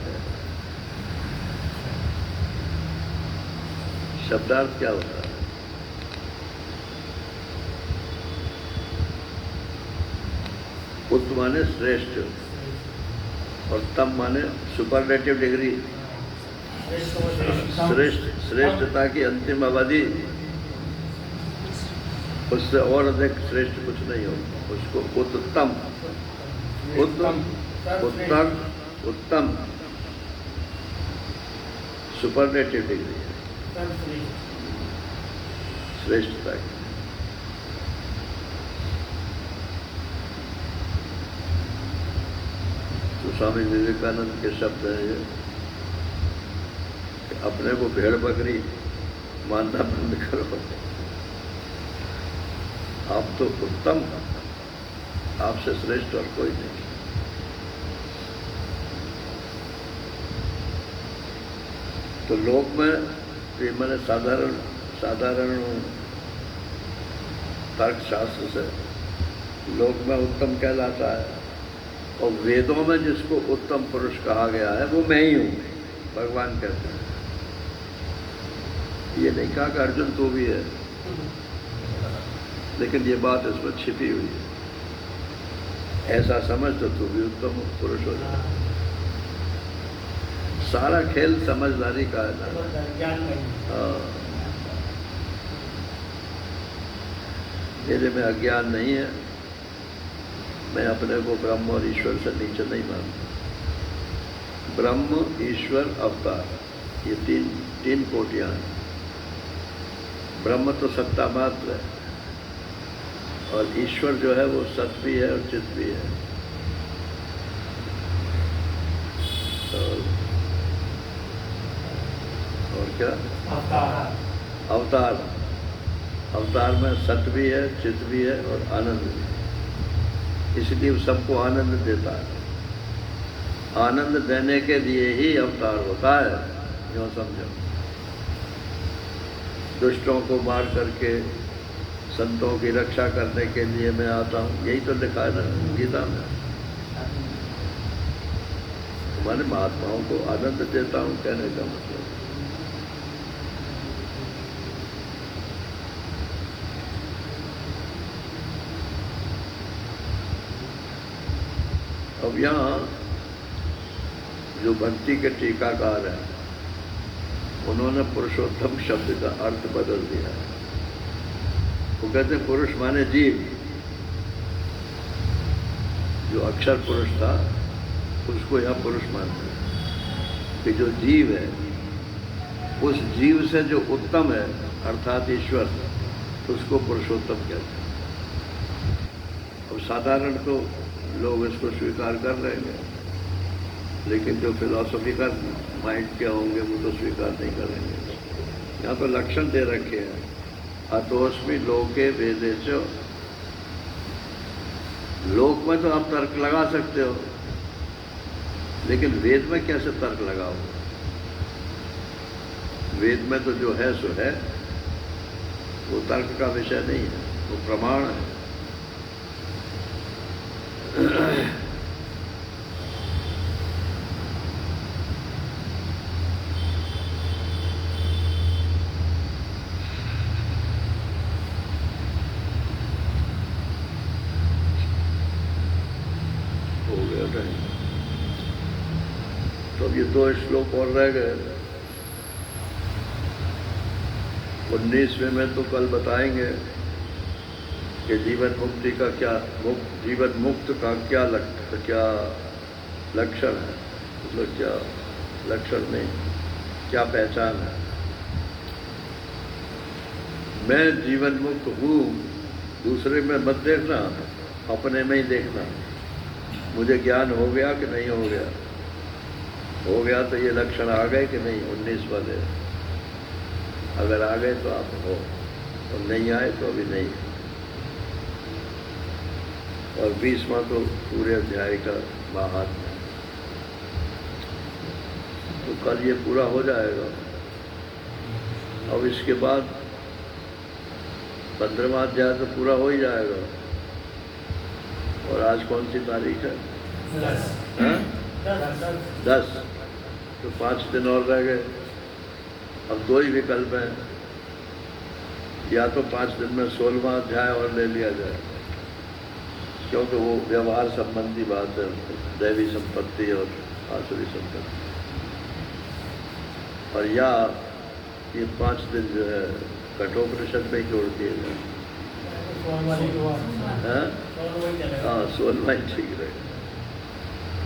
शब्दार्थ क्या होता है? उत्त माने श्रेष्ठ, और तम माने सुपरलेटिव डिग्री, श्रेष्ठता की अंतिम अवधि, उससे और अधिक श्रेष्ठ कुछ नहीं होगा। उसको उत्तम, उत्तम, उत्तम, उत्तम, सुपरलेटिव डिग्री है श्रेष्ठता की। तो स्वामी विवेकानंद के शब्द हैं ये, कि अपने को भेड़ बकरी मानना बंद करो, आप तो उत्तम, आपसे श्रेष्ठ और कोई नहीं। तो लोक में ये मैंने साधारण तर्कशास्त्र से लोक में उत्तम कहलाता है, और वेदों में जिसको उत्तम पुरुष कहा गया है वो मैं ही हूँ, भगवान कहते हैं। ये नहीं कहा कि अर्जुन तू भी है, लेकिन ये बात इसमें छिपी हुई है। ऐसा समझ तो तू भी उत्तम पुरुष हो जाए। सारा खेल समझदारी का है ना। हाँ, मेरे में अज्ञान नहीं है, मैं अपने को ब्रह्म और ईश्वर से नीचे नहीं मानता। ब्रह्म, ईश्वर, अवतार, ये तीन कोटियां हैं। ब्रह्म तो सत्ता मात्र है, और ईश्वर जो है वो सत भी है और चित भी है। और क्या? अवतार। अवतार में सत्य भी है, चित भी है और आनंद भी है। इसलिए सबको आनंद देता है। आनंद देने के लिए ही अवतार होता है, जो समझो। दुष्टों को मार करके संतों की रक्षा करने के लिए मैं आता हूँ, यही तो लिखा है ना गीता में। मैंने महात्माओं को आनंद देता हूँ कहने का मतलब। अब यहाँ जो भक्ति के टीकाकार हैं, उन्होंने पुरुषोत्तम शब्द का अर्थ बदल दिया है। वो कहते हैं पुरुष माने जीव। जो अक्षर पुरुष था उसको यहाँ पुरुष मानते हैं कि जो जीव है, उस जीव से जो उत्तम है अर्थात ईश्वर, उसको पुरुषोत्तम कहते हैं। अब साधारण तो लोग इसको स्वीकार कर रहे हैं, लेकिन जो फिलॉसफिकल माइंड के होंगे वो तो स्वीकार नहीं करेंगे। यहाँ तो लक्षण दे रखे हैं, अतोस्मि लोके वेदेषु। लोक में तो आप तर्क लगा सकते हो, लेकिन वेद में कैसे तर्क लगाओ? वेद में तो जो है सो है, वो तर्क का विषय नहीं है, वो प्रमाण है। हो गया नहीं तो अब ये 2 श्लोक और रह गए। 19वें में तो कल बताएंगे कि जीवन मुक्ति का क्या, जीवन मुक्त का क्या लक्षण है, मतलब क्या लक्षण नहीं, क्या पहचान है। मैं जीवन मुक्त हूँ, दूसरे में मत देखना, अपने में ही देखना। मुझे ज्ञान हो गया कि नहीं हो गया? हो गया तो ये लक्षण आ गए कि नहीं? 19 वाले अगर आ गए तो आप हो, और नहीं आए तो अभी नहीं। और 20वां तो पूरे अध्याय का महात्म्य। तो कल ये पूरा हो जाएगा। अब इसके बाद 15वां अध्याय तो पूरा हो ही जाएगा। और आज कौन सी तारीख है? 10। तो 5 दिन और रह गए। अब 2 ही विकल्प हैं, या तो 5 दिन में 16वां अध्याय और ले लिया जाए, क्योंकि वो व्यवहार संबंधी बात है, दैवी संपत्ति और आसुरी संपत्ति। और या ये 5 दिन जो है कठोपनिषद में जोड़ दिए जाए। हाँ, 16वां ही ठीक रहेगा,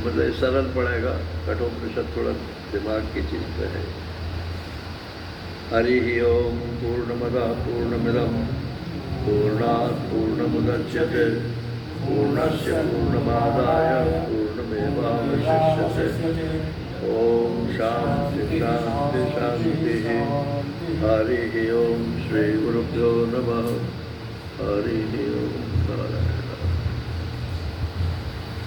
मतलब सरल पड़ेगा। कठोपनिषद थोड़ा दिमाग की चीज है। हरि ओम पूर्णमदः पूर्णमिदं पूर्णात् पूर्णमुदच्यते पूर्णस्य पूर्णमादाय पूर्णमेवावशिष्यते। ओम शांति शांति शांति। हरि ओम श्री गुरुभ्यो नमः। हरि ओम।